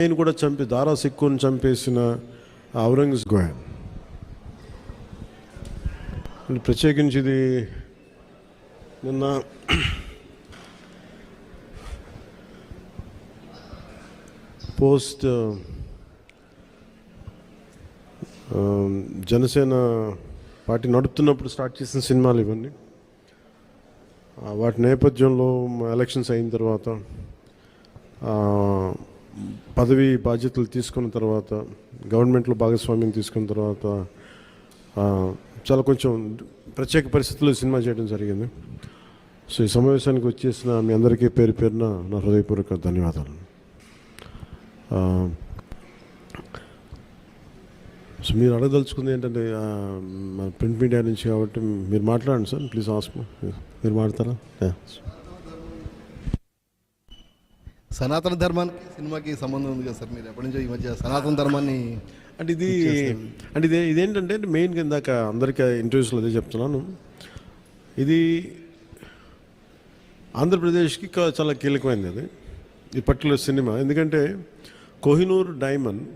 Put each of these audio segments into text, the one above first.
నేను కూడా చంపి దారా సిక్కుని చంపేసిన ఔరంగజేబ్ ప్రత్యేకించి ఇది నిన్న పోస్ట్ జనసేన పార్టీ నడుపుతున్నప్పుడు స్టార్ట్ చేసిన సినిమాలు ఇవన్నీ. వాటి నేపథ్యంలో ఎలక్షన్స్ అయిన తర్వాత పదవి బాధ్యతలు తీసుకున్న తర్వాత గవర్నమెంట్లో భాగస్వామ్యం తీసుకున్న తర్వాత చాలా కొంచెం ప్రత్యేక పరిస్థితుల్లో సినిమా చేయడం జరిగింది. సో ఈ సమావేశానికి వచ్చేసిన మీ అందరికీ పేరు పేరున నా హృదయపూర్వక ధన్యవాదాలు. సో మీరు అడగదలుచుకుంది ఏంటంటే ప్రింట్ మీడియా నుంచి కాబట్టి మీరు మాట్లాడండి సార్, ప్లీజ్ ఆస్క్. మీరు మాట్లాడతారా? సనాతన ధర్మానికి సినిమాకి సంబంధం ఉంది కదా సార్, మీరు ఎప్పటి నుంచో ఈ మధ్య సనాతన ధర్మాన్ని అంటే ఇదేంటంటే మెయిన్గా ఇందాక అందరికీ ఇంటర్వ్యూస్లో అదే చెప్తున్నాను, ఇది ఆంధ్రప్రదేశ్కి చాలా కీలకమైనది అది ఈ పర్టికులర్ సినిమా. ఎందుకంటే కోహినూర్ డైమండ్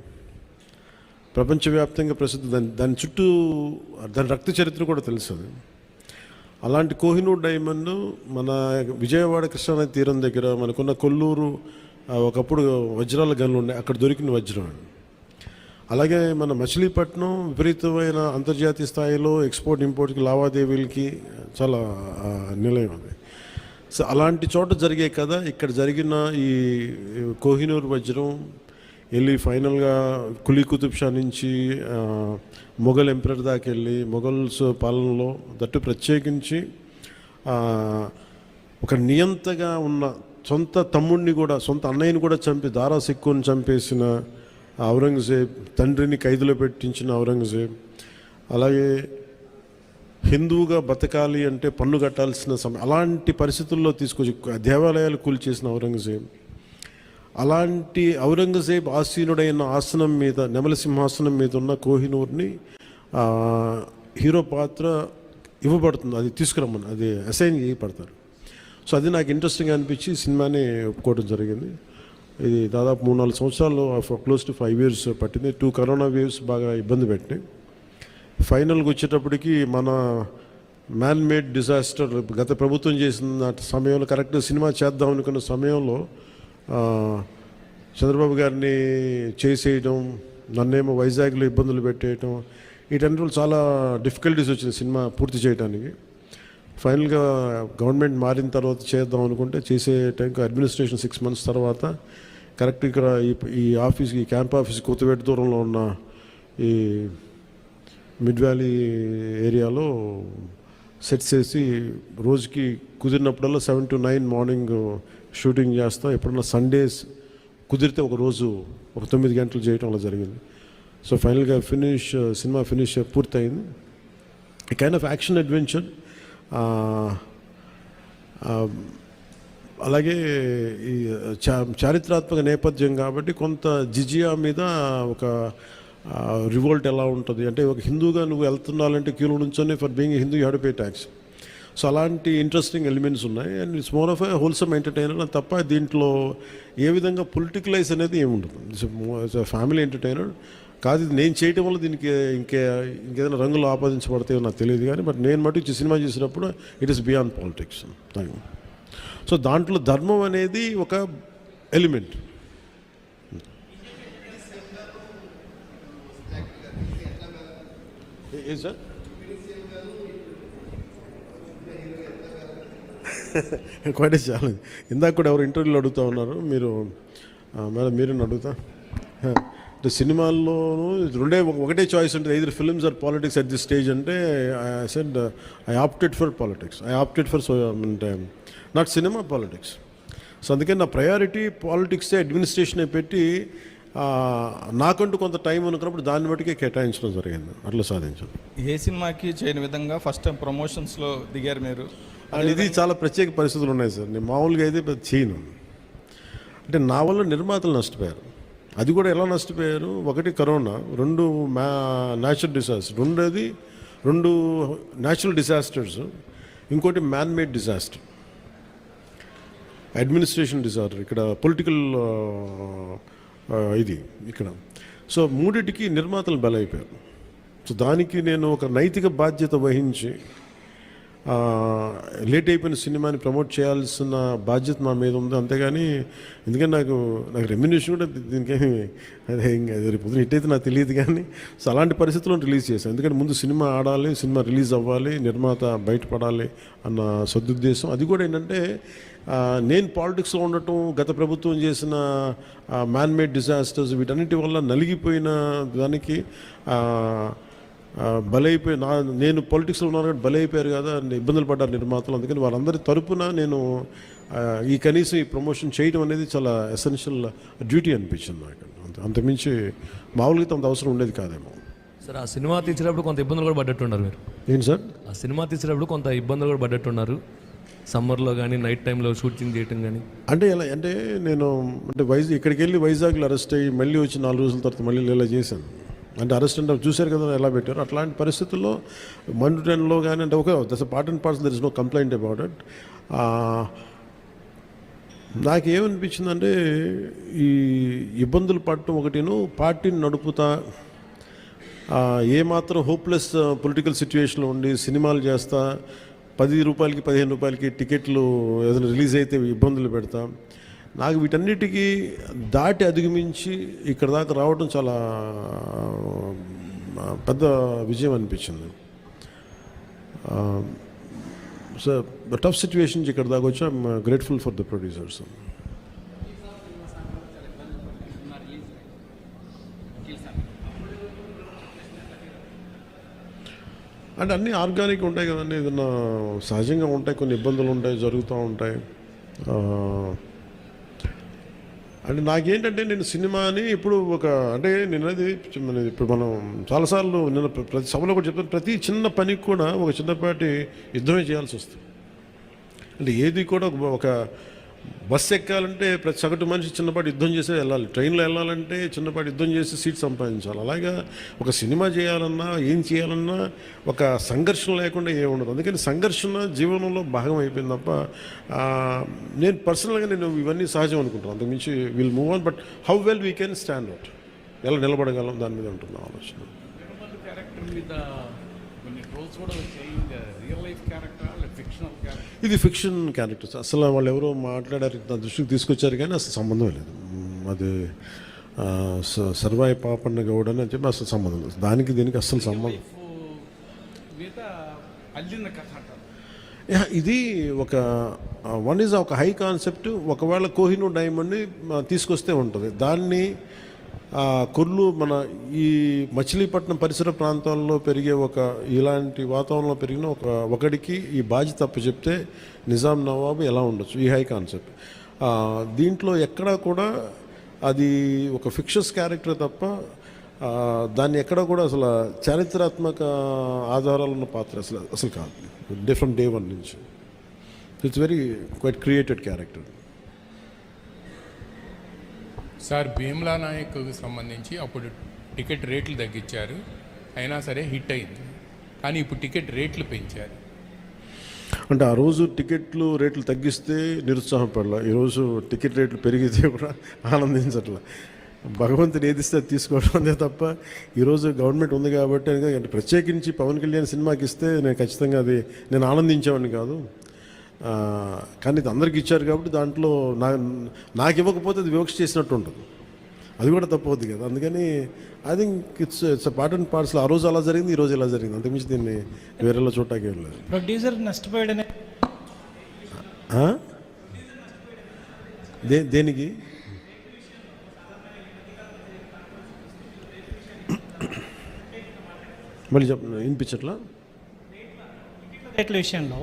ప్రపంచవ్యాప్తంగా ప్రసిద్ధి, దాని చుట్టూ దాని రక్త చరిత్ర కూడా తెలుస్తుంది. అలాంటి కోహినూర్ డైమండ్ మన విజయవాడ కృష్ణానది తీరం దగ్గర మనకున్న కొల్లూరు ఒకప్పుడు వజ్రాల గనులు ఉండే అక్కడ దొరికిన వజ్రం. అలాగే మన మచిలీపట్నం విపరీతమైన అంతర్జాతీయ స్థాయిలో ఎక్స్పోర్ట్ ఇంపోర్ట్కి లావాదేవీలకి చాలా నిలయం ఉంది. సో అలాంటి చోట జరిగే కదా ఇక్కడ జరిగిన ఈ కోహినూర్ వజ్రం వెళ్ళి ఫైనల్గా కులీ కుతుబ్ షా నుంచి మొఘల్ ఎంపరర్ దాకా వెళ్ళి మొఘల్స్ పాలనలో దట్టు ప్రత్యేకించి ఒక నియంతగా ఉన్న సొంత తమ్ముడిని కూడా సొంత అన్నయ్యని కూడా చంపి దారా సిక్కుని చంపేసిన ఔరంగజేబ్, తండ్రిని ఖైదులో పెట్టించిన ఔరంగజేబ్, అలాగే హిందువుగా బతకాలి అంటే పన్ను కట్టాల్సిన అలాంటి పరిస్థితుల్లో తీసుకొచ్చి దేవాలయాలు కూల్చేసిన ఔరంగజేబ్, అలాంటి ఔరంగజేబ్ ఆసీనుడైన ఆసనం మీద నెమలి సింహాసనం మీద ఉన్న కోహినూర్ని హీరో పాత్ర ఇవ్వబడుతుంది, అది తీసుకురమ్మని అది అసైన్ చేయబడతారు. సో అది నాకు ఇంట్రెస్టింగ్ అనిపించి సినిమాని ఒప్పుకోవడం జరిగింది. ఇది దాదాపు 3-4 సంవత్సరాలు క్లోజ్ టు 5 years పట్టింది. 2 కరోనా వేవ్స్ బాగా ఇబ్బంది పెట్టినాయి. ఫైనల్గా వచ్చేటప్పటికి మన మ్యాన్ మేడ్ డిజాస్టర్ గత ప్రభుత్వం చేసిన సమయంలో కరెక్ట్గా సినిమా చేద్దాం అనుకున్న సమయంలో చంద్రబాబు గారిని చేసేయడం, నన్నేమో వైజాగ్లో ఇబ్బందులు పెట్టేయటం, వీటన్నిటిలో చాలా డిఫికల్టీస్ వచ్చింది సినిమా పూర్తి చేయడానికి. ఫైనల్గా గవర్నమెంట్ మారిన తర్వాత చేద్దాం అనుకుంటే చేసే టైంకి అడ్మినిస్ట్రేషన్ 6 months తర్వాత కరెక్ట్ ఇక్కడ ఈ ఆఫీస్కి ఈ క్యాంప్ ఆఫీస్ కొత్తపేట దూరంలో ఉన్న ఈ మిడ్ వ్యాలీ ఏరియాలో సెట్ చేసి రోజుకి కుదిరినప్పుడల్లా 7 to 9 మార్నింగ్ షూటింగ్ చేస్తాం. ఎప్పుడన్నా సండేస్ కుదిరితే ఒక రోజు ఒక 9 గంటలు చేయటం అలా జరిగింది. సో ఫైనల్గా సినిమా ఫినిష్ పూర్తయింది. ఈ కైండ్ ఆఫ్ యాక్షన్ అడ్వెంచర్, అలాగే ఈ చారిత్రాత్మక నేపథ్యం కాబట్టి కొంత జిజియా మీద ఒక రివోల్ట్ ఎలా ఉంటుంది అంటే ఒక హిందూగా నువ్వు వెళ్తున్నాలంటే క్యూలో నుంచొని for being Hindu you have to pay tax. So అలాంటి ఇంట్రెస్టింగ్ ఎలిమెంట్స్ ఉన్నాయి. And it's more of a wholesome entertainer తప్ప దీంట్లో ఏ విధంగా పొలిటికలైజ్ అనేది ఏముండదు. ఇట్స్ ఫ్యామిలీ ఎంటర్టైనర్ కాదు. ఇది నేను చేయటం వల్ల దీనికి ఇంకేదైనా రంగులు ఆపాదించబడతాయో నాకు తెలియదు కానీ బట్ నేను మటు సినిమా చేసినప్పుడు it is beyond politics. So దాంట్లో ధర్మం అనేది ఒక ఎలిమెంట్. ఏ సార్ క్వైట్ ఛాలెంజ్. ఇందాక కూడా ఎవరు ఇంటర్వ్యూలో అడుగుతూ ఉన్నారు, మీరు మేడం మీరేనా అడుగుతా సినిమాల్లోనూ ఒకటే చాయిస్ ఉంటుంది, either films or politics at this stage అంటే I said I opted for politics. I opted for not cinema, politics. So అందుకని నా ప్రయారిటీ పాలిటిక్సే అడ్మినిస్ట్రేషనే పెట్టి నాకంటూ కొంత టైం అనుకున్నప్పుడు దాన్ని బట్టికే కేటాయించడం జరిగింది. అట్లా సాధించాను. ఏ సినిమాకి చేయని విధంగా ఫస్ట్ టైం ప్రమోషన్స్లో దిగారు మీరు. అండ్ ఇది చాలా ప్రత్యేక పరిస్థితులు ఉన్నాయి సార్. నేను మామూలుగా అయితే చేయను. అంటే నా వల్ల నిర్మాతలు నష్టపోయారు. అది కూడా ఎలా నష్టపోయారు, ఒకటి corona, 2 natural disaster, 2 natural disasters, ఇంకోటి man made disaster, administration disorder. ఇక్కడ పొలిటికల్ ఇది ఇక్కడ. సో మూడిటికి నిర్మాతలు బలైపోయారు. సో దానికి నేను ఒక నైతిక బాధ్యత వహించి లేట్ అయిపోయిన సినిమాని ప్రమోట్ చేయాల్సిన బాధ్యత మా మీద ఉంది. అంతేగాని ఎందుకంటే నాకు రెమ్యునేషన్ కూడా దీనికేమి అదే ఇంకా రేపు పొద్దున హిట్ అయితే నాకు తెలియదు. కానీ సో అలాంటి పరిస్థితుల్లో రిలీజ్ చేశాను. ఎందుకంటే ముందు సినిమా ఆడాలి, సినిమా రిలీజ్ అవ్వాలి, నిర్మాత బయటపడాలి అన్న సదుద్దేశం. అది కూడా ఏంటంటే నేను పాలిటిక్స్లో ఉండటం, గత ప్రభుత్వం చేసిన మ్యాన్మేడ్ డిజాస్టర్స్ వీటన్నిటి వల్ల నలిగిపోయిన దానికి బలైపోయి నేను పాలిటిక్స్లో ఉన్నాను కాబట్టి బలైపోయారు కదా, ఇబ్బందులు పడ్డారు నిర్మాతలు. అందుకని వాళ్ళందరి తరపున నేను ఈ కనీసం ఈ ప్రమోషన్ చేయడం అనేది చాలా ఎసెన్షియల్ డ్యూటీ అనిపించింది నాకు. అంతమించి మామూలుగా అంత అవసరం ఉండేది కాదేమో. సార్ ఆ సినిమా తీసేటప్పుడు కొంత ఇబ్బందులు కూడా పడ్డట్టున్నారు మీరు. ఏంటి సార్? ఆ సినిమా తీసేటప్పుడు కొంత ఇబ్బందులు కూడా పడ్డట్టున్నారు, సమ్మర్లో కానీ నైట్ టైంలో షూటింగ్ చేయటం కానీ. అంటే ఎలా అంటే నేను ఇక్కడికి వెళ్ళి వైజాగ్లో అరెస్ట్ అయ్యి మళ్ళీ వచ్చి 4 రోజుల తర్వాత మళ్ళీ ఇలా చేశాను. అంటే అరెస్ట్ అంటే చూశారు కదా ఎలా పెట్టారు. అట్లాంటి పరిస్థితుల్లో మండుటెన్లో కానీ అంటే ఒక that's part and parcel, there is no complaint about it. నాకేమనిపించిందంటే ఈ ఇబ్బందులు పడటం ఒకటిను, పార్టీని నడుపుతా ఏమాత్రం హోప్లెస్ పొలిటికల్ సిచ్యువేషన్లో ఉండి సినిమాలు చేస్తా 10 రూపాయలకి 15 రూపాయలకి టికెట్లు ఏదైనా రిలీజ్ అయితే ఇబ్బందులు పెడతా, నాకు వీటన్నిటికీ దాటి అధిగమించి ఇక్కడ దాకా రావడం చాలా పెద్ద విజయం అనిపించింది. సో టఫ్ సిచ్యువేషన్ ఇక్కడ దాకా వచ్చి I'm grateful for the producers. అంటే అన్నీ ఆర్గానిక్ ఉంటాయి కదండి, ఏదన్నా సహజంగా ఉంటాయి, కొన్ని ఇబ్బందులు ఉంటాయి, జరుగుతూ ఉంటాయి. అంటే నాకేంటంటే నేను సినిమాని ఇప్పుడు అంటే నేను అది ఇప్పుడు మనం చాలాసార్లు నేను ప్రతి సభలో కూడా చెప్తాను, ప్రతి చిన్న పనికి కూడా ఒక చిన్నపాటి యుద్ధమే చేయాల్సి వస్తుంది. అంటే ఏది కూడా ఒక బస్సు ఎక్కాలంటే ప్రతి సగటు మనిషి చిన్నపాటి యుద్ధం చేసే వెళ్ళాలి, ట్రైన్లో వెళ్ళాలంటే చిన్నపాటి యుద్ధం చేసి సీట్ సంపాదించాలి. అలాగా ఒక సినిమా చేయాలన్నా ఏం చేయాలన్నా ఒక సంఘర్షణ లేకుండా ఏముండదు. అందుకని సంఘర్షణ జీవనంలో భాగం అయిపోయింది తప్ప నేను పర్సనల్గా నేను ఇవన్నీ సహజం అనుకుంటాను. అంతకుమించి will move on, but how well we can stand out, ఎలా నిలబడగలం దాని మీద ఉంటుంది ఆలోచన. ఇది ఫిక్షన్ క్యారెక్టర్స్. అసలు వాళ్ళు ఎవరో మాట్లాడారు, నా దృష్టికి తీసుకొచ్చారు కానీ అసలు సంబంధం లేదు. అది సర్వాయి పాపన్న గౌడ్ అని చెప్పి అసలు సంబంధం లేదు దానికి దీనికి అస్సలు సంబంధం. ఇది వన్ ఈజ్ ఒక హై కాన్సెప్ట్. ఒకవేళ కోహినూర్ డైమండ్ని తీసుకొస్తే ఉంటుంది, దాన్ని కొర్లు మన ఈ మచిలీపట్నం పరిసర ప్రాంతాల్లో పెరిగే ఇలాంటి వాతావరణంలో పెరిగిన ఒకడికి ఈ బాధ్యత తప్పు చెప్తే నిజాం నవాబు ఎలా ఉండొచ్చు, ఈ హై కాన్సెప్ట్. దీంట్లో ఎక్కడా కూడా అది ఒక ఫిక్షస్ క్యారెక్టర్ తప్ప దాన్ని ఎక్కడా కూడా అసలు చారిత్రాత్మక ఆధారాలు ఉన్న పాత్ర అసలు కాదు. డిఫరెంట్ డే వన్ నుంచి it's very quite created character. Sir Bheemla నాయక్కి సంబంధించి అప్పుడు టికెట్ రేట్లు తగ్గించారు, అయినా సరే హిట్ అయింది. కానీ ఇప్పుడు టికెట్ రేట్లు పెంచారు. అంటే ఆ రోజు టికెట్లు రేట్లు తగ్గిస్తే నిరుత్సాహపడాల, ఈరోజు టికెట్ రేట్లు పెరిగితే కూడా ఆనందించట్ల. భగవంతుని ఏదిస్తే అది తీసుకోవడం అంతే తప్ప ఈరోజు గవర్నమెంట్ ఉంది కాబట్టి అంటే ప్రత్యేకించి పవన్ కళ్యాణ్ సినిమాకి ఇస్తే నేను ఖచ్చితంగా నేను ఆనందించేవాడిని కాదు. కానీ ఇది అందరికి ఇచ్చారు కాబట్టి దాంట్లో నాకు ఇవ్వకపోతే అది వివక్ష చేసినట్టు ఉంటుంది, అది కూడా తప్పవుద్ది కదా. అందుకని I think it's part and parcel. ఆ రోజు అలా జరిగింది, ఈ రోజు ఇలా జరిగింది, అంతకుమించి దీన్ని వేరేలో చూడటానికి ఏం లేదు. ప్రొడ్యూసర్ నష్టపోయాడనే దేనికి మళ్ళీ వినిపించట్లా? రేట్ల విషయంలో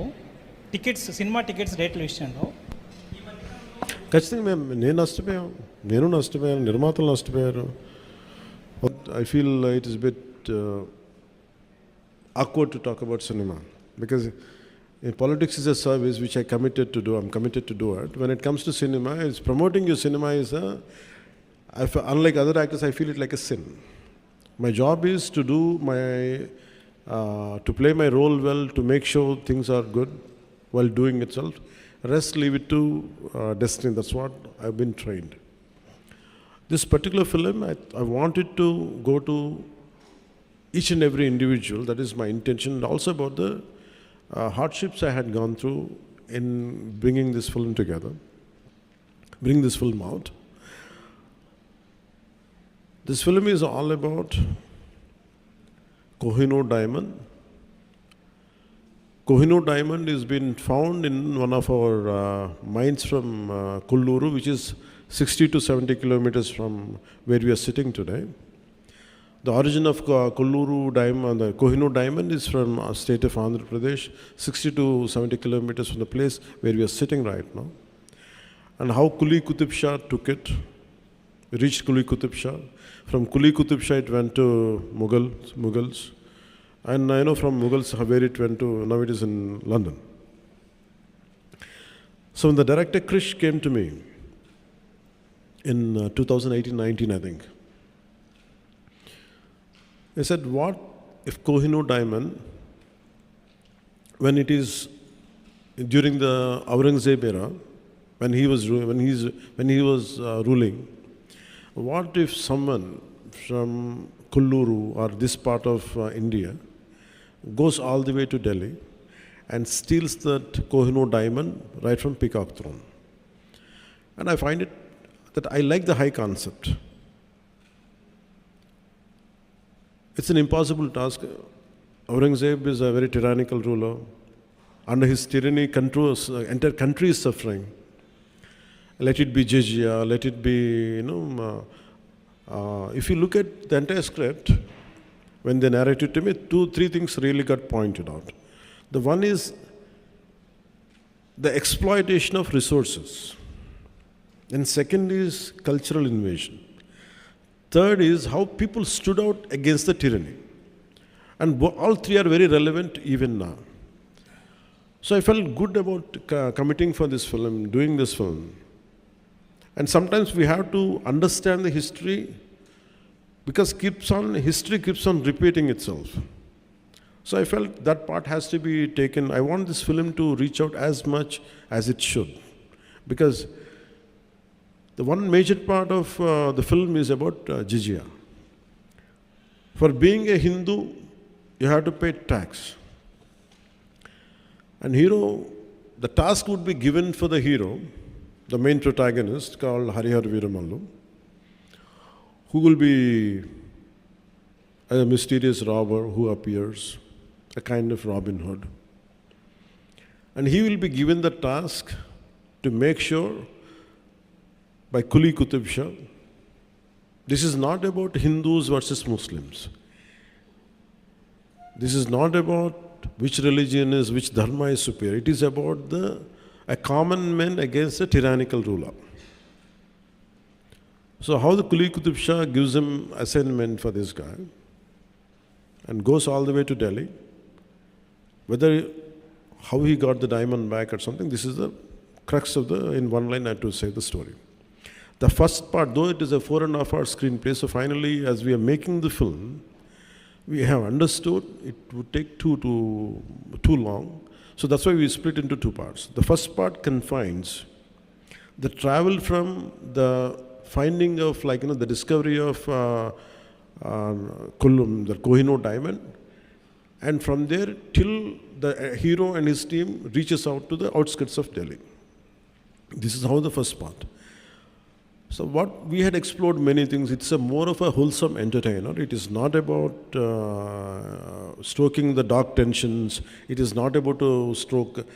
సినిమా టికెట్స్ రేట్ల విషయంలో ఖచ్చితంగా నేను నష్టపోయాను, నిర్మాతలు నష్టపోయారు. I feel it is bit awkward to talk about cinema because politics is a service which I'm committed to do it. When it comes to cinema, promoting your cinema is unlike other actors, I feel it like a sin. My job is to do to play my role well, to make sure things are good while doing itself. Rest leave it to destiny. That's what I've been trained. This particular film, I wanted to go to each and every individual. That is my intention. And also about the hardships I had gone through in bringing this film together, bring this film out. This film is all about Kohinoor diamond. Kohinoor diamond is been found in one of our mines from Kolluru, which is 60 to 70 kilometers from where we are sitting today. The origin of Kolluru diamond, the Kohinoor diamond, is from state of Andhra Pradesh, 60 to 70 kilometers from the place where we are sitting right now. And how Kuli Qutub Shah took it, reached Kuli Qutub Shah. From Kuli Qutub Shah it went to Mughals. And I know from Mughals where it went to, now it is in London. So when the director Krish came to me in 2018-19, I think, he said, what if Kohinoor diamond, when it is during the Aurangzeb era, when he was ruling, what if someone from Kolluru or this part of India goes all the way to Delhi and steals that Kohinoor diamond right from Peacock Throne? And I find it that I like the high concept. It's an impossible task. Aurangzeb is a very tyrannical ruler. Under his tyranny, entire country is suffering. Let it be jizya, let it be, if you look at the entire script, when they narrated to me, 2-3 things really got pointed out. The one is the exploitation of resources. And second is cultural invasion. Third is how people stood out against the tyranny. And all three are very relevant even now. So I felt good about committing for this film, doing this film. And sometimes we have to understand the history because history keeps on repeating itself. So I felt that part has to be taken. I want this film to reach out as much as it should. Because the one major part of the film is about jizya. For being a Hindu, you have to pay tax. And the task would be given for the hero, the main protagonist called Hara Veera Mallu, who will be a mysterious robber who appears, a kind of Robin Hood. And he will be given the task to make sure by Kuli Qutub Shah, this is not about Hindus versus Muslims. This is not about which religion is, which dharma is superior. It is about a common man against a tyrannical ruler. So how the Kuli Qutub Shah gives him assignment for this guy and goes all the way to Delhi, how he got the diamond back or something, this is the crux of in one line I had to say the story. The first part, though it is a 4.5-hour screenplay, so finally as we are making the film, we have understood it would take too long. So that's why we split into 2 parts. The first part confines the travel from the finding of the discovery of the Kohinoor diamond, and from there till the hero and his team reaches out to the outskirts of Delhi. This is how the first part. So what we had explored many things. It's more of a wholesome entertainer. It is not about stoking the dark tensions. It is not about to stoke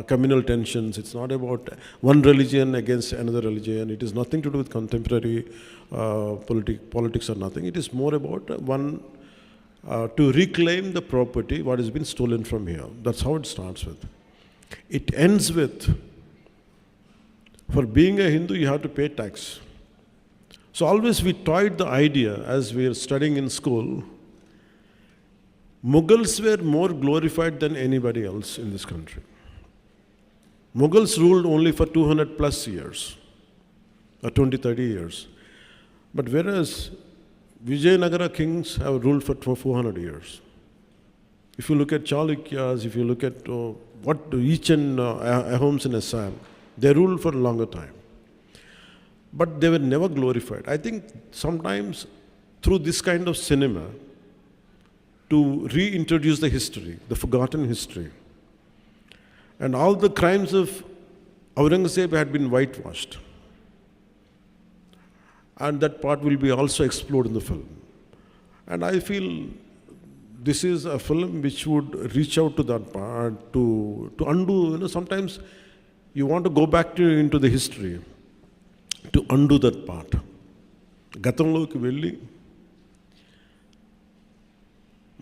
communal tensions. It's not about one religion against another religion. It is nothing to do with contemporary politics or nothing. It is more about to reclaim the property what has been stolen from here. That's how it starts with. It ends with, for being a Hindu, you have to pay tax. So always we toyed the idea as we were studying in school. Mughals were more glorified than anybody else in this country. Mughals ruled only for 200 plus years, or 20-30 years. But whereas Vijayanagara kings have ruled for 400 years. If you look at Chalukyas, if you look at each and Ahoms in Assam, they ruled for a longer time. but they were never glorified. I think sometimes through this kind of cinema, to reintroduce the history, the forgotten history. And all the crimes of Aurangzeb had been whitewashed. And that part will be also explored in the film. And I feel this is a film which would reach out to that part, to undo, sometimes you want to go back into the history, to undo that part. గతంలోకి వెళ్ళి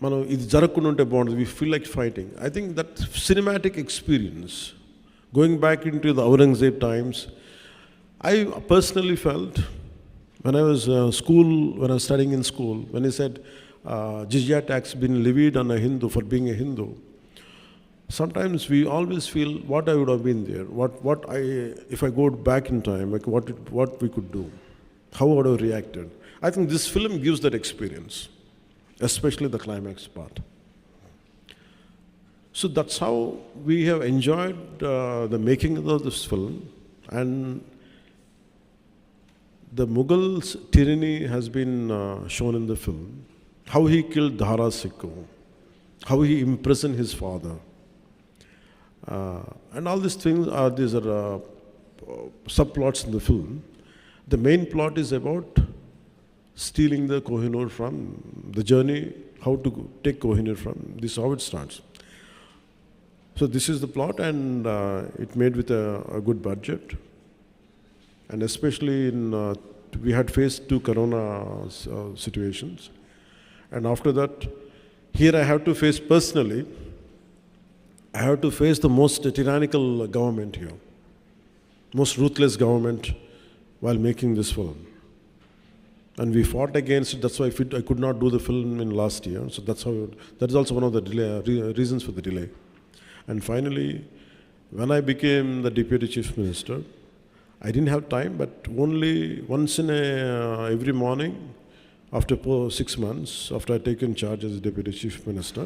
మనం ఇది జరగకుండా ఉంటే బాగుంటుంది. We feel like fighting. I think that cinematic experience, going back into the Aurangzeb times, I personally felt when I was studying in school, when he said jizya tax been levied on a Hindu for being a Hindu, sometimes we always feel what I would have been there, if I go back in time, like what we could do, how would I have reacted. I think this film gives that experience, especially the climax part. So that's how we have enjoyed the making of this film. And the Mughals' tyranny has been shown in the film. How he killed Dhara Sikho, how he imprisoned his father. And all these things are subplots in the film. The main plot is about stealing the Kohinoor from the journey, how to take Kohinoor from. This is how it starts. So this is the plot, and it made with a good budget. And especially we had faced 2 corona situations. And after that, here I have to face personally, I have to face the most tyrannical government here, most ruthless government while making this film. And we fought against it. That's why I could not do the film in last year. So that is also one of the reasons for the delay. And finally, when I became the Deputy Chief Minister, I didn't have time, but only once in every morning, after 6 months, after I taken charge as Deputy Chief Minister,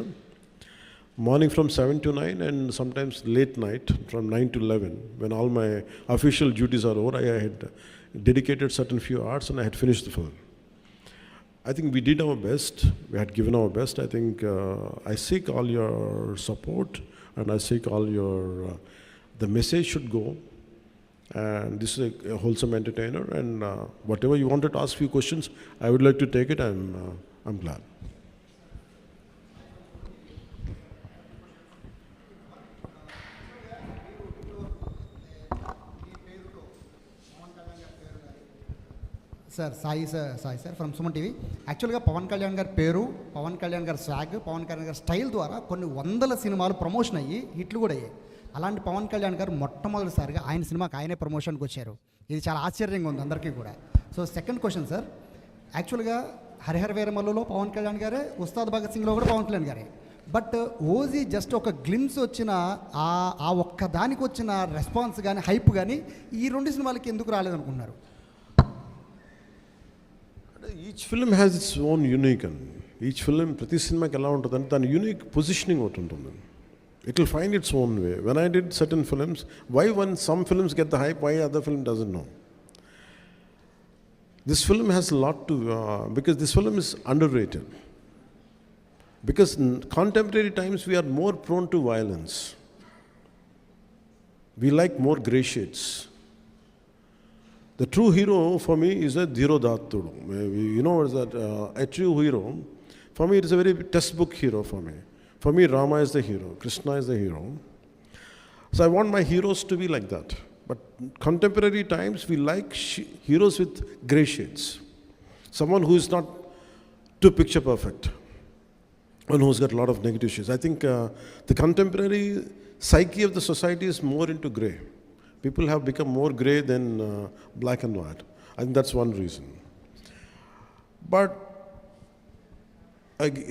morning from 7 to 9 and sometimes late night from 9 to 11, when all my official duties are over, I had dedicated certain few hours and I had finished the film. I think we did our best. We had given our best. I think I seek all your support and I seek all your, the message should go. And this is a wholesome entertainer, and whatever you wanted to ask few questions, I would like to take it. I'm glad. Sir Sai sir from Suman TV. యాక్చువల్గా పవన్ కళ్యాణ్ గారి పేరు, పవన్ కళ్యాణ్ గారి swag, Pawan Kalyan గారి style ద్వారా కొన్ని వందల సినిమాలు promotion అయ్యి హిట్లు కూడా అయ్యాయి. అలాంటి పవన్ కళ్యాణ్ గారు మొట్టమొదటిసారిగా ఆయన సినిమాకి ఆయనే ప్రమోషన్కి వచ్చారు. ఇది చాలా ఆశ్చర్యంగా ఉంది అందరికీ కూడా. సో సెకండ్ క్వశ్చన్ సార్, యాక్చువల్గా హరిహర వీరమల్లులో పవన్ కళ్యాణ్ గారే, ఉస్తాద్ భగత్ సింగ్లో కూడా పవన్ కళ్యాణ్ గారే. బట్ ఓజీ జస్ట్ ఒక గ్లిమ్స్ వచ్చిన ఆ ఒక్క దానికి వచ్చిన రెస్పాన్స్ కానీ హైప్ కానీ ఈ 2 సినిమాలకి ఎందుకు రాలేదనుకుంటున్నారు? Each film has its own unique, and each film, ప్రతి సినిమాకి ఎలా ఉంటుందంటే దాని యూనిక్ పొజిషనింగ్ ఒకటి ఉంటుంది. It will find its own way. When I did certain films, why when some films get the hype, why other film doesn't know? This film has a lot to, because this film is underrated. Because in contemporary times we are more prone to violence. We like more grey shades. The true hero for me is a Dhirodhattudu. You know what is that? A true hero, for me it is a very textbook hero for me. For me, Rama is the hero, Krishna is the hero. So I want my heroes to be like that. But contemporary times, we like heroes with grey shades. Someone who is not too picture perfect. One who's got a lot of negative shades. I think the contemporary psyche of the society is more into grey. People have become more grey than black and white. I think that's one reason. But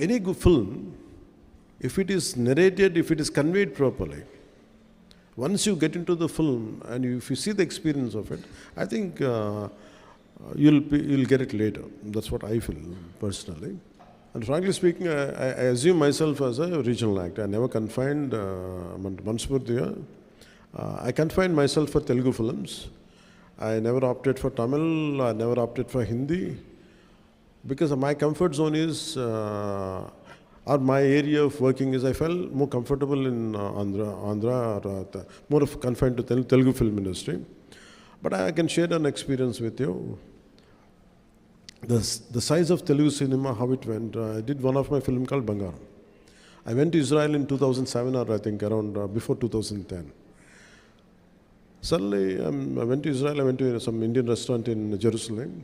any good film, if it is narrated, if it is conveyed properly, once you get into the film and if you see the experience of it, I think you'll get it later. That's what I feel personally. And frankly speaking, I assume myself as a regional actor. I never confined Manspur there. I confined myself for Telugu films. I never opted for Tamil, I never opted for Hindi, because my comfort zone is, or my area of working is, I felt more comfortable in Andhra or more of confined to Telugu film industry. But I can share an experience with you. The size of Telugu cinema, how it went. I did one of my film called Bangaram. I went to Israel in 2007, or I think around before 2010. Suddenly, I went to Israel, I went to some Indian restaurant in Jerusalem.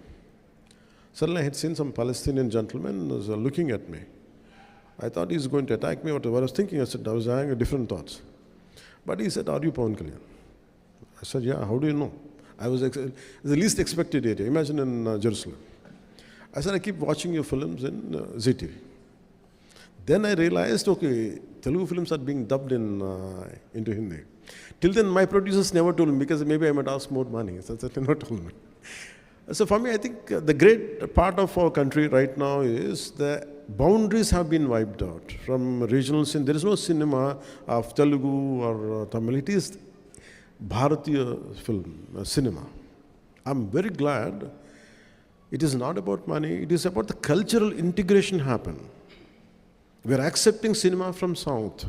Suddenly, I had seen some Palestinian gentleman was looking at me. I thought he's going to attack me, whatever. I was thinking, I was having different thoughts. But he said, "Are you Pawan Kalyan?" I said, "Yeah, how do you know?" I was the least expected area. Imagine in Jerusalem. I said, "I keep watching your films in ZTV." Then I realized, okay, Telugu films are being dubbed into Hindi. Till then, my producers never told me, because maybe I might ask more money. So they never told me. So for me, I think the great part of our country right now is the boundaries have been wiped out from regional cinema. There is no cinema of Telugu or Tamil. It is Bharatiya film, cinema. I'm very glad. It is not about money. It is about the cultural integration happen. We are accepting cinema from South.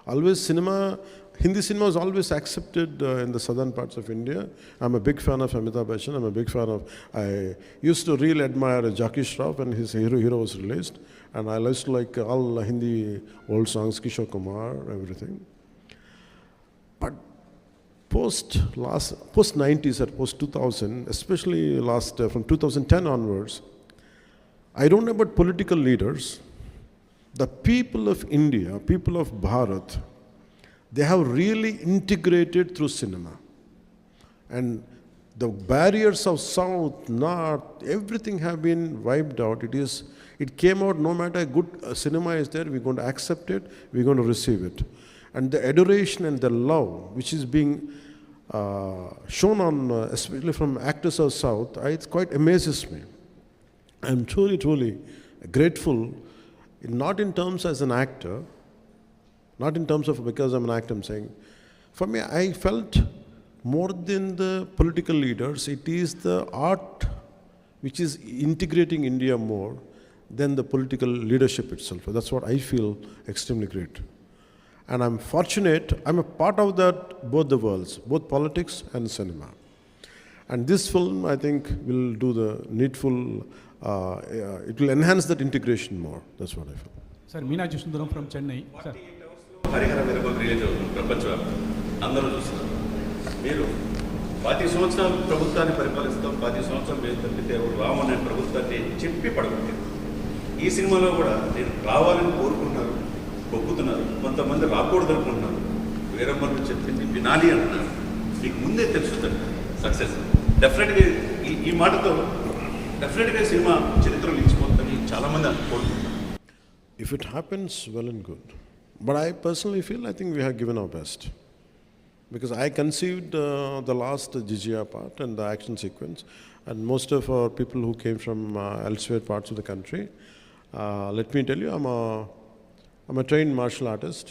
Always cinema, Hindi cinema is always accepted in the southern parts of India. I'm a big fan of Amitabh Bachchan. I'm a big fan of, I used to really admire Jackie Shroff when his Hero was released. And I used to like all Hindi old songs, Kishore Kumar, everything. But post 90s or post 2000, especially from 2010 onwards, I don't know about political leaders. The people of India, people of Bharat, they have really integrated through cinema. And the barriers of South, North, everything have been wiped out. It came out, no matter good cinema is there, we're going to accept it, we're going to receive it. And the adoration and the love which is being shown on, especially from actors of South, it quite amazes me. I'm truly, truly grateful, not in terms as an actor, not in terms of because I'm an actor, I'm saying. For me, I felt more than the political leaders, it is the art which is integrating India more than the political leadership itself. That's what I feel extremely great. And I'm fortunate, I'm a part of that, both the worlds, both politics and cinema. And this film, I think, will do the needful, it will enhance that integration more. That's what I feel. Sir, Meenakshi Sundaram from Chennai. Sir. Harihara Veerabhadra release అవుతుంది ప్రపంచవ్యాప్తంగా అందరూ చూస్తున్నారు. మీరు 10 సంవత్సరాలు ప్రభుత్వాన్ని పరిపాలిస్తాం, 10 సంవత్సరాలు మీరు తప్పితే రామనే ప్రభుత్వాన్ని చెప్పి పడగొట్టారు. ఈ సినిమాలో కూడా నేను రావాలని కోరుకుంటున్నారు, ఒప్పుతున్నారు, కొంతమంది రాకూడదు అనుకుంటున్నారు. వీరమ్మను చెప్పింది వినాలి అంటున్నారు. మీకు ముందే తెలుస్తుంది సక్సెస్. డెఫినెట్గా ఈ మాటతో డెఫినెట్గా సినిమా చరిత్రలో నిలిచిపోతుందని చాలామంది అనుకుంటున్నారు. If it happens, well and good. But I personally feel, I think we have given our best. Because I conceived the last Jizya part and the action sequence. And most of our people who came from elsewhere parts of the country, let me tell you, I'm a trained martial artist.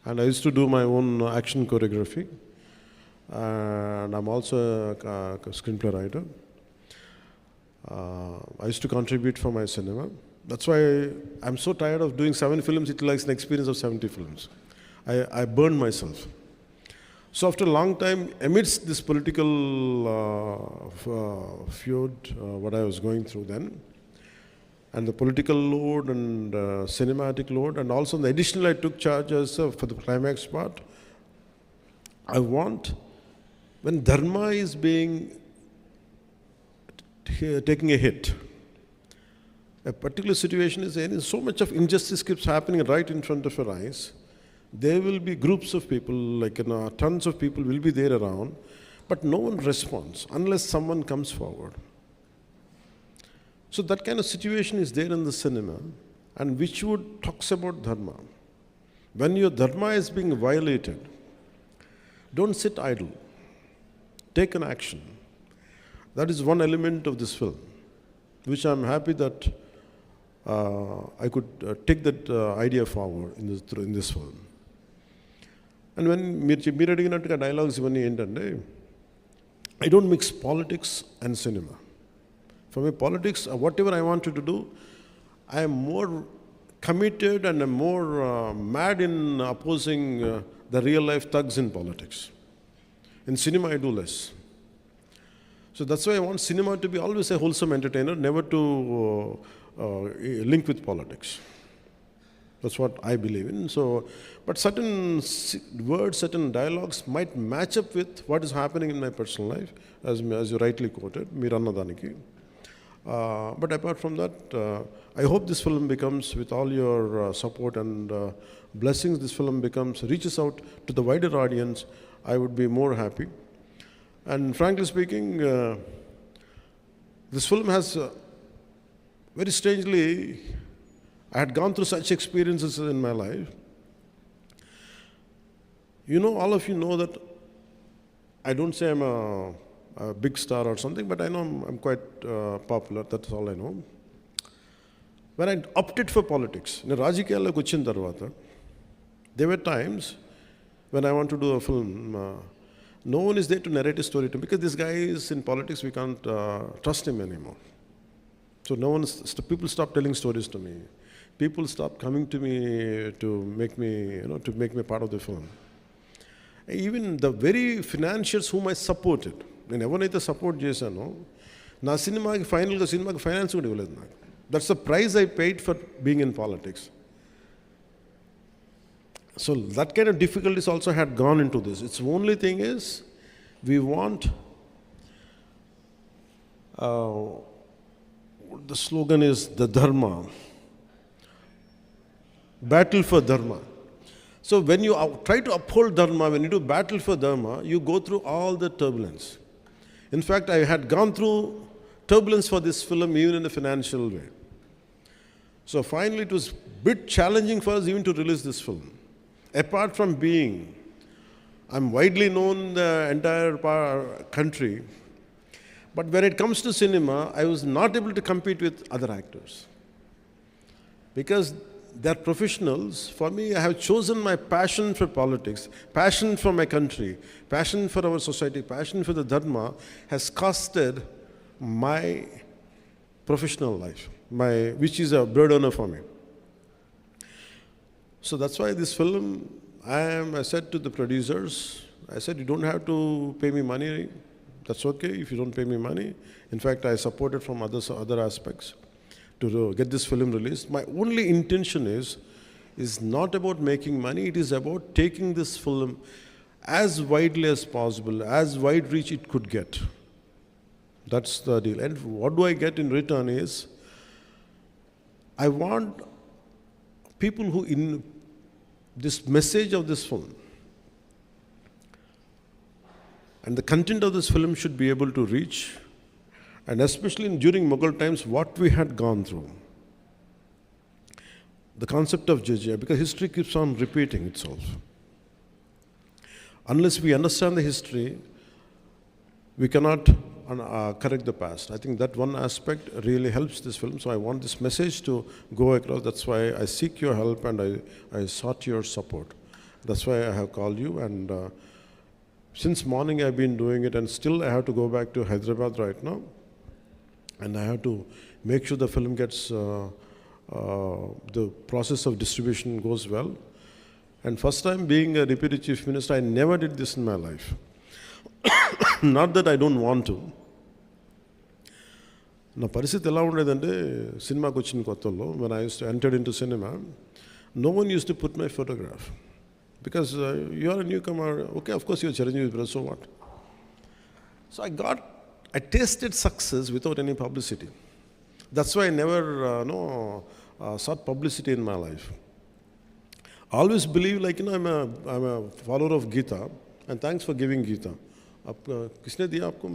And I used to do my own action choreography. And I'm also a screenplay writer. I used to contribute for my cinema. That's why I'm so tired of doing 7 films. It likes an experience of 70 films. I burned myself. So after a long time, amidst this political feud, what I was going through then, and the political load and cinematic load, and also the additional I took charge as for the climax part, I want, when dharma is being taking a hit, a particular situation is in, so much of injustice keeps happening right in front of your eyes. There will be groups of people, like tons of people will be there around, but no one responds unless someone comes forward. So that kind of situation is there in the cinema, and which would talks about dharma. When your dharma is being violated, don't sit idle. Take an action. That is one element of this film, which I'm happy that I could take that idea forward in this film. And when మీరు అడిగినట్టుగా dialogues ఇవన్నీ ఏంటంటే, I don't mix politics and cinema. For me, politics, whatever I wanted to do, I am more committed and I'm more mad in opposing the real life thugs in politics. In cinema, I do less. So that's why I want cinema to be always a wholesome entertainer, never to link with politics. That's what I believe in. So, but certain words, certain dialogues might match up with what is happening in my personal life, as you rightly quoted, Mirannadaniki. But apart from that, I hope this film becomes, with all your support and blessings, this film reaches out to the wider audience. I would be more happy. And frankly speaking, this film has, very strangely, I had gone through such experiences in my life. You know, all of you know that I don't say I'm a big star or something, but I know I'm quite popular. That's all I know. When I opted for politics, in Rajikiyalloki vachin tarvata, there were times when I want to do a film, no one is there to narrate a story to me, because this guy is in politics, we can't trust him anymore. So people stop telling stories to me. People stop coming to me to make me part of the film. Even the very financiers whom I supported, నేను ఎవరినైతే support చేశానో నా సినిమాకి సినిమాకి finance కూడా ఇవ్వలేదు నాకు. That's the price I paid for being in politics. So that kind of difficulties also had gone into this. Its only thing is, we want, the slogan is the dharma, battle for dharma. So when you try to uphold dharma, when you do battle for dharma, you go through all the turbulence. In fact, I had gone through turbulence for this film even in a financial way. So finally it was a bit challenging for us even to release this film. Apart from being, I'm widely known in the entire country, but when it comes to cinema, I was not able to compete with other actors. Because they're professionals. For me, I have chosen my passion for politics, passion for my country, passion for our society, passion for the dharma has costed my professional life, which is a burden for me. So that's why this film, I said to the producers, I said, you don't have to pay me money. That's okay if you don't pay me money. In fact, I supported from other aspects to get this film released. My only intention is not about making money. It is about taking this film as widely as possible, as wide reach it could get. That's the deal. And what do I get in return is, I want people who in this message of this film and the content of this film should be able to reach, and especially during Mughal times, what we had gone through. The concept of jizya, because history keeps on repeating itself. Unless we understand the history, we cannot correct the past. I think that one aspect really helps this film. So I want this message to go across. That's why I seek your help and I sought your support. That's why I have called you. And since morning I've been doing it, and still I have to go back to Hyderabad right now. And I have to make sure the film gets, the process of distribution goes well. And first time being a Deputy Chief Minister, I never did this in my life. Not that I don't want to. నా పరిస్థితి ఎలా ఉండేదంటే, సినిమాకి వచ్చిన కొత్తలో, when I entered into cinema, no one used to put my photograph. Because you are a newcomer, okay, of course you're Chiranjeevi brother, so what? So I tasted success without any publicity. That's why I never sought publicity in my life. I always believe, like, I'm a follower of Gita, and thanks for giving Gita. किसने दिया आपको?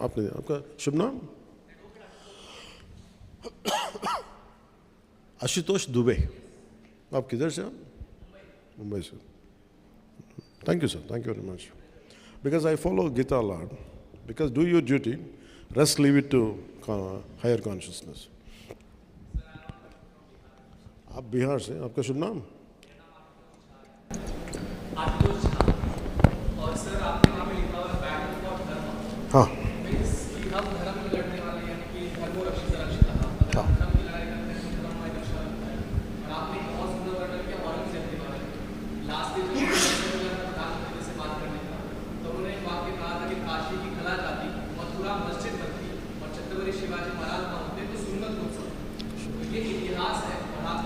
आपने दिया. आपका शुभ नाम? आशुतोष दुबे. आप किधर से? मुंबई से. Thank you, sir. Thank you very much. Because I follow Gita a lot. Because do your duty, rest leave it to higher consciousness. आप बिहार से. आपका शुभ नाम? हाँ.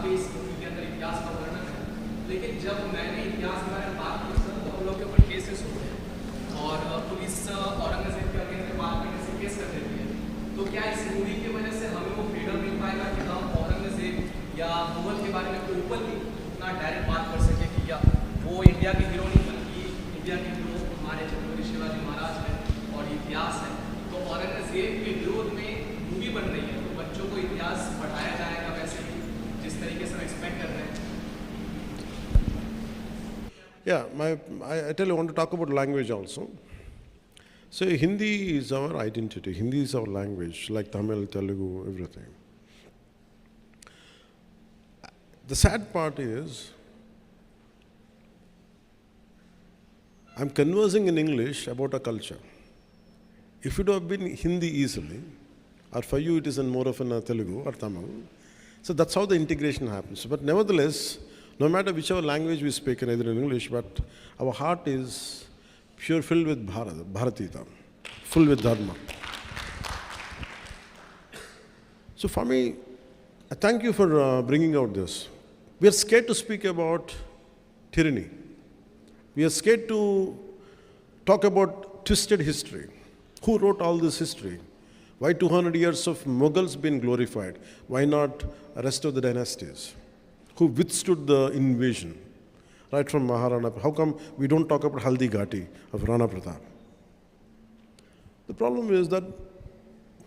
काफ़ी इस मूवी के अंदर इतिहास का वर्णन है, लेकिन जब मैंने इतिहास के बारे में बात की सर तो हम लोग के ऊपर केसेस हुए हैं और पुलिस औरंगजेब के अगेंस्ट बात करने से केस कर देती है। तो क्या इस मूवी की वजह से हमें वो फ्रीडम मिल पाएगा कि हम औरंगजेब या मुगल के बारे में ओपनली उतना डायरेक्ट बात कर सके कि या वो इंडिया के हीरो नहीं बल्कि इंडिया के हीरो हमारे छत्रपति शिवाजी महाराज हैं और इतिहास है। तो औरंगजेब के विरोध में मूवी बन रही है तो बच्चों को इतिहास पढ़ाया जाएगा वैसे ही जिस तरीके से हम एक्सपेक्ट कर रहे हैं। Yeah, I tell you, I want to talk about language also. So Hindi is our identity. Hindi is our language, like Tamil, Telugu, everything. The sad part is, I'm conversing in English about a culture. If it would have been Hindi easily, or for you it is in more of in Telugu or Tamil, so that's how the integration happens. But nevertheless, no matter whichever language we speak, either in English, but our heart is pure, filled with Bharatita, full with Dharma. So for me, I thank you for bringing out this. We are scared to speak about tyranny. We are scared to talk about twisted history. Who wrote all this history? Why 200 years of Mughals been glorified? Why not the rest of the dynasties? Who withstood the invasion? Right from Maharana. How come we don't talk about Haldi Ghati of Rana Pratap? The problem is that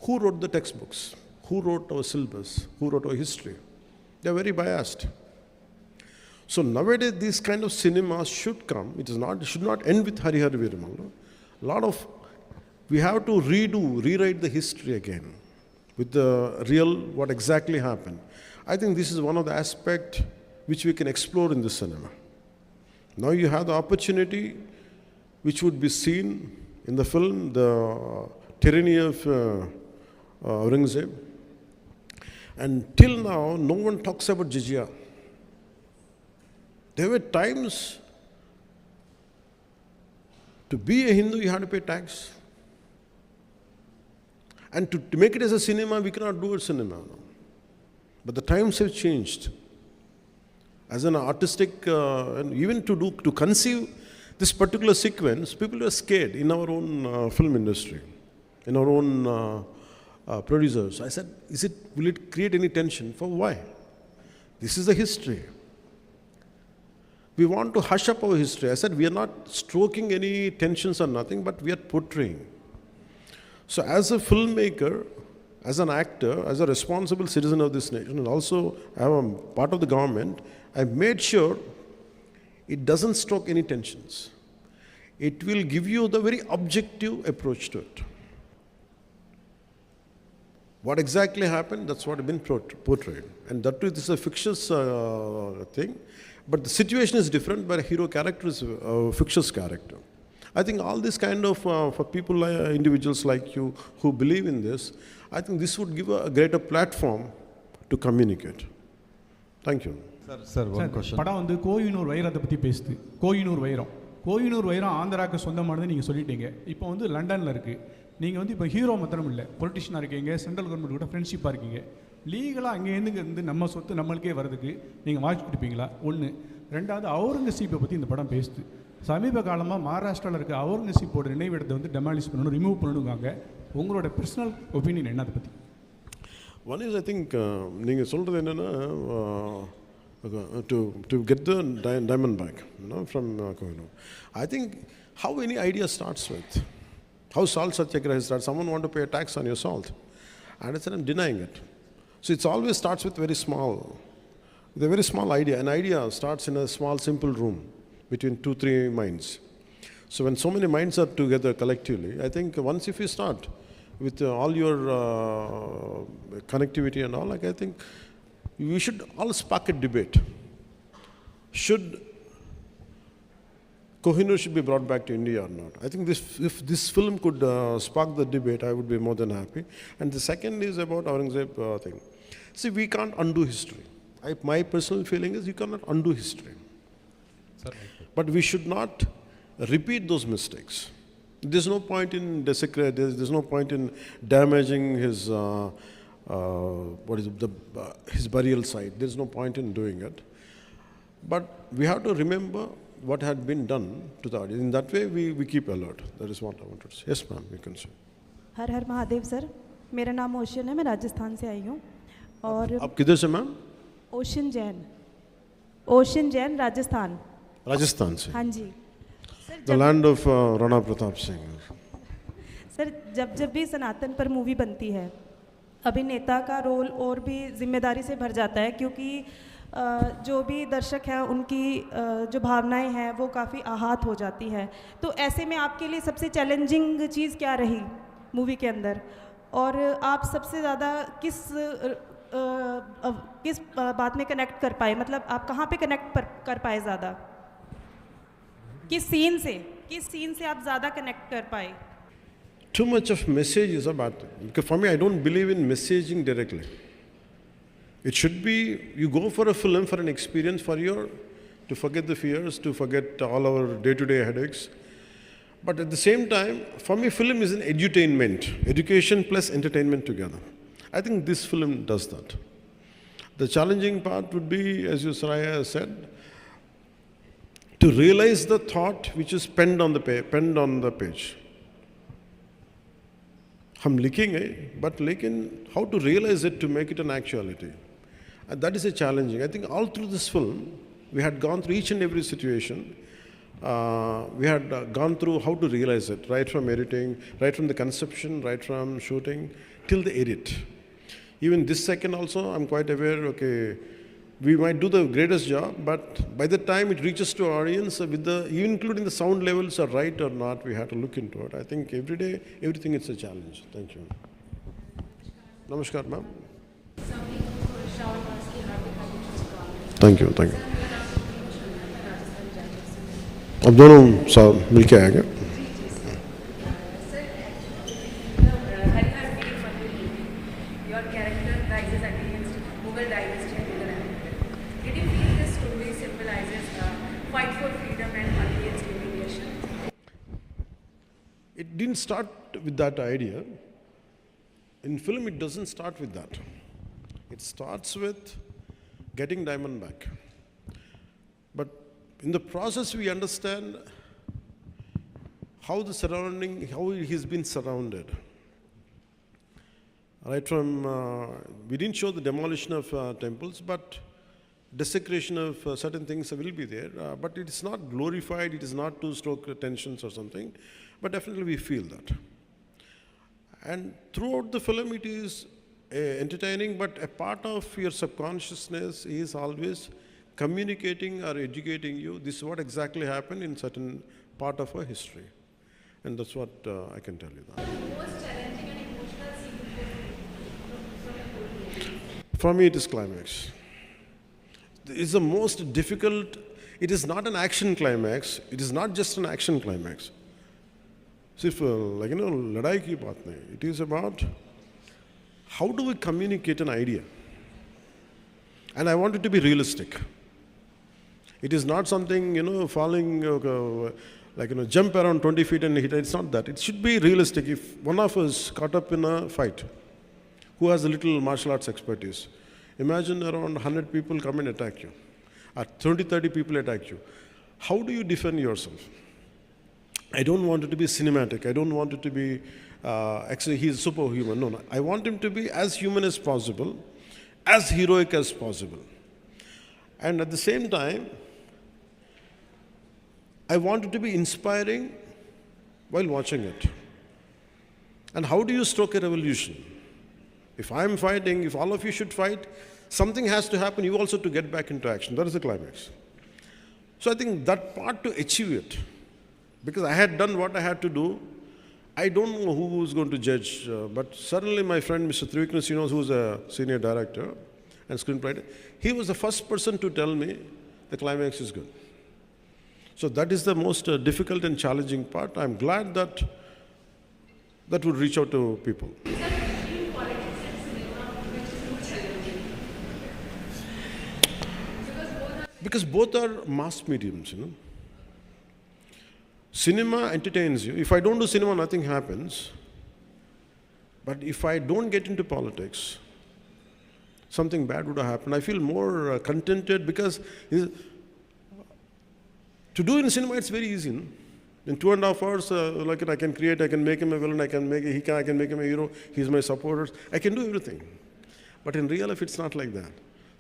who wrote the textbooks? Who wrote our syllabus? Who wrote our history? They are very biased. So nowadays these kind of cinemas should come. It should not end with Hari Hari Veera Mallu. We have to rewrite the history again with the real, what exactly happened. I think this is one of the aspects which we can explore in the cinema. Now you have the opportunity which would be seen in the film, the tyranny of Aurangzeb. And till now, no one talks about jizya. There were times to be a Hindu, you had to pay tax. And to make it as a cinema, we cannot do a cinema now. But the times have changed. As an artistic, and even to conceive this particular sequence, people were scared in our own film industry, in our own producers. I said, will it create any tension? For why? This is the history. We want to hush up our history. I said, we are not stroking any tensions or nothing, but we are portraying. So as a filmmaker, as an actor, as a responsible citizen of this nation, and also I'm a part of the government, I made sure it doesn't stroke any tensions. It will give you the very objective approach to it. What exactly happened, that's what has been portrayed. And that too, this is a fictitious thing, but the situation is different, but a hero character is a fictitious character. I think all this kind of, for people, individuals like you who believe in this, I think this would give a greater platform to communicate. Thank you. Sir, one question. படம் வந்து கோயினூர் வைரத்தை பற்றி பேசுது. கோயினூர் வைரம் ஆந்திராவுக்கு சொந்தமானது நீங்கள் சொல்லிட்டீங்க. இப்போ வந்து லண்டனில் இருக்குது. நீங்கள் வந்து இப்போ ஹீரோ மாத்திரம் இல்லை, பொலிட்டிஷியனாக இருக்கீங்க, சென்ட்ரல் கவர்மெண்ட் கூட ஃப்ரெண்ட்ஷிப்பாக இருக்கீங்க. லீகலாக அங்கேருந்து நம்ம சொத்து நம்மளுக்கே வர்றதுக்கு நீங்கள் வாய்ப்பு கொடுப்பீங்களா? ஒன்று. ரெண்டாவது, அவுரங்கசீப்பை பற்றி இந்த படம் பேசுது. சமீப காலமாக மகாராஷ்டிராவில் இருக்க அவுரங்கசீப்போட நினைவிடத்தை வந்து டெமாலிஷ் பண்ணணும், ரிமூவ் பண்ணணுங்காங்க. உங்களோட பர்சனல் ஒப்பீனியன் என்ன அதை பற்றி? One is, I think, நீங்கள் சொல்கிறது என்னென்னா, to get the diamond back, from Kohinoor. I think how any idea starts with. How salt satyagraha starts. Someone want to pay a tax on your salt. And I said, I'm denying it. So it always starts with very small, with a very small idea. An idea starts in a small, simple room between 2-3 minds. So when so many minds are together collectively, I think once if you start with all your connectivity and all, like I think we should all spark a debate. Should Kohinoor should be brought back to India or not? I think if this film could spark the debate, I would be more than happy. And the second is about Aurangzeb thing. See, we can't undo history. My personal feeling is you cannot undo history. Sir, but we should not repeat those mistakes. There's no point in desecrating, there's no point in damaging his his burial site. There's no point in doing it. But we have to remember what had been done to the audience. In that way, we keep alert. That is what I wanted to say. Yes, ma'am, you can say. Her her Mahadev sir, मेरा नाम ocean है, मैं राजस्थान से आई हूँ और आप किधर से मैम? ओशन जैन राजस्थान। राजस्थान से? हाँ जी The land of Rana Pratap Singh. Sir, जब भी सनातन पर मूवी बनती है, अभिनेता का रोल और भी जिम्मेदारी से भर जाता है, क्योंकि जो भी दर्शक हैं उनकी जो भावनाएं हैं वो काफ़ी आहत हो जाती है। तो ऐसे में आपके लिए सबसे चैलेंजिंग चीज़ क्या रही मूवी के अंदर, और आप सबसे ज़्यादा किस बात में कनेक्ट कर पाए, मतलब आप कहाँ पे कनेक्ट कर पाए ज़्यादा, किस सीन से आप ज़्यादा कनेक्ट कर पाए? Too much of message is a bad thing. Because for me, I don't believe in messaging directly. It should be, you go for a film for an experience, to forget the fears, to forget all our day-to-day headaches. But at the same time, for me, film is an edutainment, education plus entertainment together. I think this film does that. The challenging part would be, as you Saraya said, to realize the thought which is penned on the page. हम लिखेंगे, but लेकिन how to realize it to make it an actuality. And that is a challenging. I think all through this film, we had gone through each and every situation. We had gone through how to realize it, right from editing, right from the conception, right from shooting, till the edit. Even this second also, I'm quite aware, okay, we might do the greatest job, but by the time it reaches to our audience, even including the sound levels are right or not, we have to look into it. I think every day, everything is a challenge. Thank you. Namaskar, ma'am. Thank you. अब दोनों साथ मिलके आएंगे. Your character rises against Mughal dynasty and Mughal empire. Did you feel this story symbolizes fight for freedom and against humiliation? It didn't start with that idea. In film, it doesn't start with that. It starts with getting Diamond back. But in the process, we understand how he's been surrounded. Right from, we didn't show the demolition of temples, but desecration of certain things will be there. But it is not glorified, it is not to stoke tensions or something, but definitely we feel that. And throughout the film, it is entertaining, but a part of your subconsciousness is always communicating or educating you. This is what exactly happened in certain part of our history. And that's what I can tell you that. Most challenging and emotional scene from your whole movie? For me, it is climax. It is the most difficult. It is not an action climax. It is not just an action climax. लड़ाई की बात नहीं. It is about how do we communicate an idea. And I want it to be realistic. It is not something, falling, jump around 20 feet and hit. It's not that. It should be realistic. If one of us caught up in a fight, who has a little martial arts expertise, imagine around 100 people come and attack you, or 20, 30 people attack you. How do you defend yourself? I don't want it to be cinematic. I don't want it to be, actually he's superhuman. No. I want him to be as human as possible, as heroic as possible. And at the same time, I want it to be inspiring while watching it. And how do you stoke a revolution? If I'm fighting, if all of you should fight, something has to happen, you also to get back into action. That is the climax. So I think that part to achieve it, because I had done what I had to do, I don't know who was going to judge, but certainly my friend Mr. Trivikram Srinivas, who is a senior director and screenwriter, he was the first person to tell me the climax is good. So that is the most difficult and challenging part. I'm glad that would reach out to people. Because both are mass mediums, Cinema entertains you. If I don't do cinema, nothing happens. But if I don't get into politics, something bad would have happened. I feel more contented because to do in cinema, it's very easy. No? In 2.5 hours, like I can create, I can make him a villain, I can make him a hero. He's my supporters. I can do everything. But in real life, it's not like that.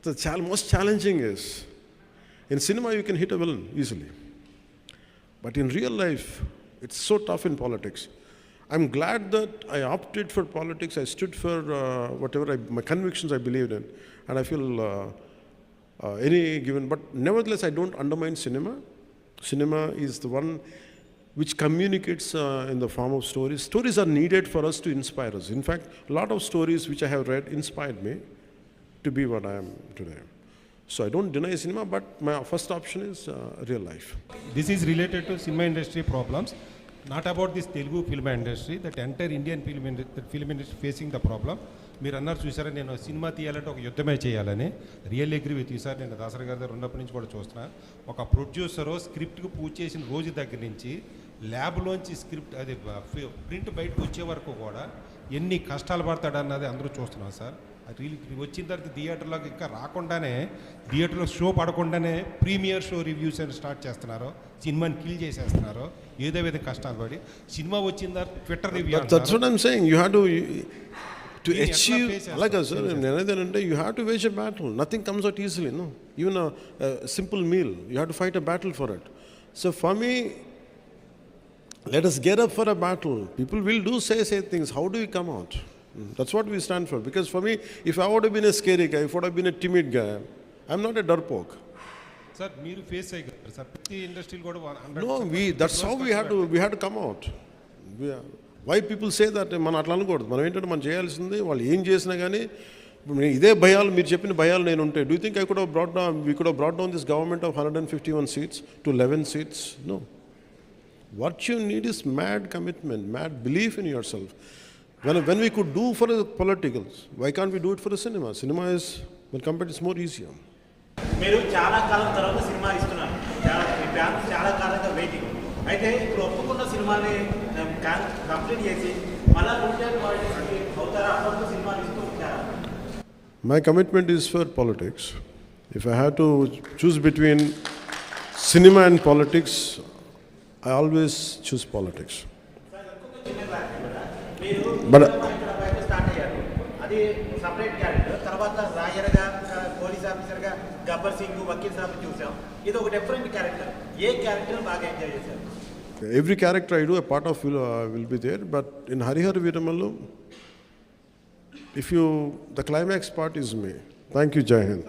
The most challenging is, in cinema, you can hit a villain easily. But in real life, it's so tough in politics. I'm glad that I opted for politics. I stood for whatever my convictions I believed in. And I feel any given, but nevertheless, I don't undermine cinema. Cinema is the one which communicates in the form of stories. Stories are needed for us to inspire us. In fact, a lot of stories which I have read inspired me to be what I am today. So I don't deny cinema, but my first option is real life. This is related to cinema industry problems, not about this Telugu film industry, that entire Indian film industry facing the problem. మీరు అన్నారు చూసారా, నేను cinema తీయాలంటే ఒక యుద్ధమే చేయాలని. Real agree with you sir. నేను దాసరి గారి దగ్గర ఉన్నప్పటి నుంచి కూడా చూస్తున్నా, ఒక ప్రొడ్యూసరు స్క్రిప్ట్కి పూజ చేసిన రోజు దగ్గర నుంచి ల్యాబ్లోంచి స్క్రిప్ట్ అది ప్రింట్ బయటకు వచ్చే వరకు కూడా ఎన్ని కష్టాలు పడతాడన్నది అందరూ చూస్తున్నాం సార్. వచ్చిన తర్వాత థియేటర్లోకి ఇంకా రాకుండానే, థియేటర్లో షో పడకుండానే ప్రీమియర్ షో రివ్యూస్ అని స్టార్ట్ చేస్తున్నారు, సినిమాని కిల్ చేసేస్తున్నారు, ఏదో విధంగా కష్టాలు పడి. సినిమా వచ్చిన తర్వాత Twitter review. That's what I'm saying. You have to achieve, like I said, you have to wage a battle. Nothing comes out easily, no. Even a simple meal, you have to fight a battle for it. So for me, let us get up for a battle. People will say things. How do we come out? That's what we stand for. Because for me, if I would have been a scary guy, if I would have been a timid guy, I'm not a darpoke. Sir, మీరు face అయ్యారు sir. ప్రతి ఇండస్ట్రీలో కూడా No, that's how we had to come out. Why people say that మనం అట్లా అనకూడదు. మనం ఏంటంటే మనం చేయాల్సింది, వాళ్ళు ఏం చేసినా కానీ ఇదే భయాలు, మీరు చెప్పిన భయాలు నేను ఉంటాయి. Do you think we could have brought down this government of 151 seats to 11 seats? No. What you need is mad commitment, mad belief in yourself. When we could do for the politicals, why can't we do it for the cinema? Cinema is, when compared, it's more easier. మీరు చాలా కాలం తర్వాత cinema ఇస్తున్నారు, చాలా కాలంగా waiting. అయితే ఇప్పుడు ఒప్పుకున్న సినిమాని కంప్లీట్ చేసి మళ్ళీ అవుతారా? అప్పుడు సినిమాలు ఇస్తూ ఉంటారా? My commitment is for politics. If I had to choose between cinema and politics, I always choose politics. But start అయ్యారు, అది సపరేట్ క్యారెక్టర్. తర్వాత రాయర్గా, పోలీస్ ఆఫీసర్గా గబ్బర్ సింగ్, వకీల్ సాబ్ చూసాం. ఇది ఒక డిఫరెంట్ క్యారెక్టర్. ఏ క్యారెక్టర్ బాగా ఎంజాయ్ చేశారు? every character I do, a part of will be there. But in Harihar Veeramallu, the climax part is me. Thank you, Jai Hind.